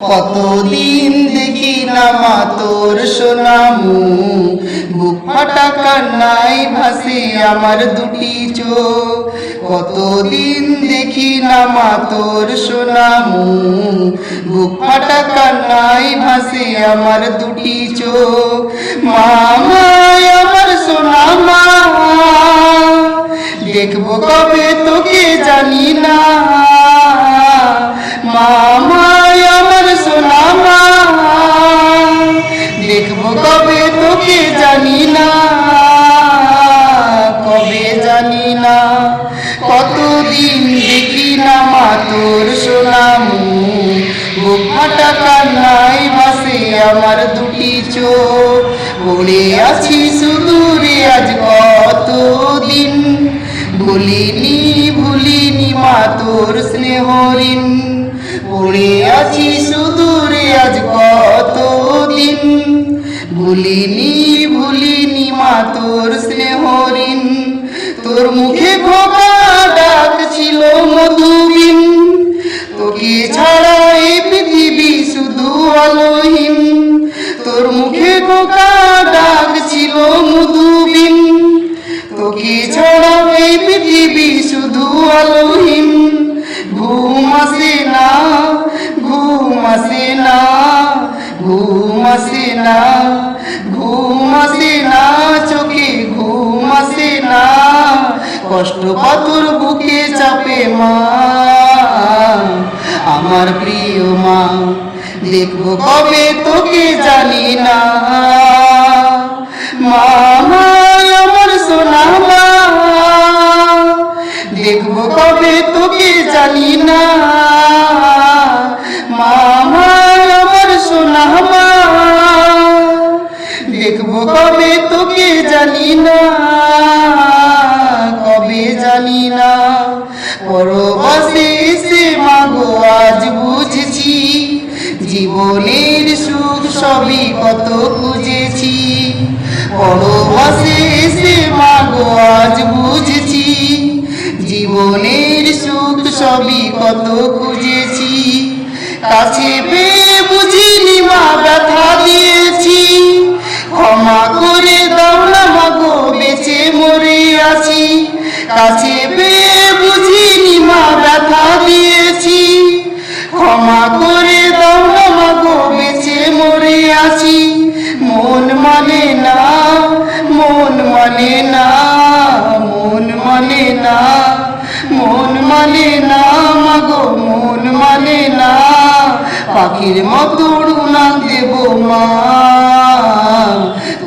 কতদিন দেখি না মা তোর সোনামু, বুক ফাটা কান্নায় ভাসে আমার দুটি চোখ। কতদিন দেখি না মা তোর সোনামু, বুক ফাটা কান্নায় ভাসে আমার দুটি চোখ। মা আমার সোনা মা, দেখবো কবে তোকে জানি না। মা আমার সোনা মা, দেখবো কবে তোকে জানি না, কবে জানি না। কতদিন দেখি না মা তোর সোনামু, বুক ফাটা কান্নায় ভাসে আমার দুটি চোখ। পড়ে আছি সুদূরে আজ কতদিন, ভুলিনি মা তোর স্নেহ ঋণ। পড়ে আছি সুদূরে আজ কতদিন, ভুলিনি মা তোর স্নেহ ঋণ। তোর মুখে খোকা ডাক ছিল মধুবিন, তোকে ছাড়া এই পৃথিবী শুধু আলোহীন। তোর মুখে খোকা ডাক ছিল মধুবিন, তোকে ছাড়া এই পৃথিবী শুধু আলোহীন। ঘুম আসে না, ঘুম আসে না, ঘুম আসে না, ঘুম আসে না, চোখে ঘুম আসে না। কষ্ট পাথর বুকে চাপে মা, আমার প্রিয় মা, দেখবো কবে তোকে জানি না। মা আমার সোনা মা, দেখবো কবে তোকে জানি না। মা আমার সোনা মা, দেখবো কবে তোকে জানি না, কবে জানি না। পরবাসে এসে মাগো আজ বুঝেছি, জীবনের সুখ সবই কত খুঁজেছি। পরবাসে এসে মাগো আজ বুঝেছি, জীবনের সুখ সবই কত খুঁজেছি। কাছে পেয়ে বুঝিনি মা ব্যথা দিয়েছি, ক্ষমা করে দাও না মাগো বেঁচে মরে আছি। কাছে পেয়ে বুঝিনি মা ব্যথা দিয়েছি, ক্ষমা করে দাও না মাগো বেঁচে মরে আছি। মন মানে না, মন মানে না, মন মানে না, মন মানে না মাগো, মন মানে না। পাখির মতো উড়না দেব মা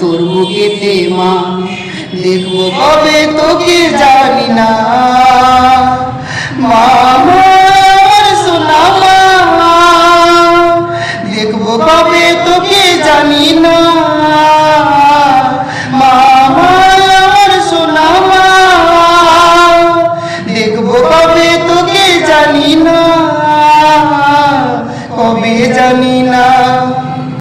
তোর বুকেতে মা, দেখবো কবে তোকে জানি না। মা আমার সোনা মা, দেখবো কবে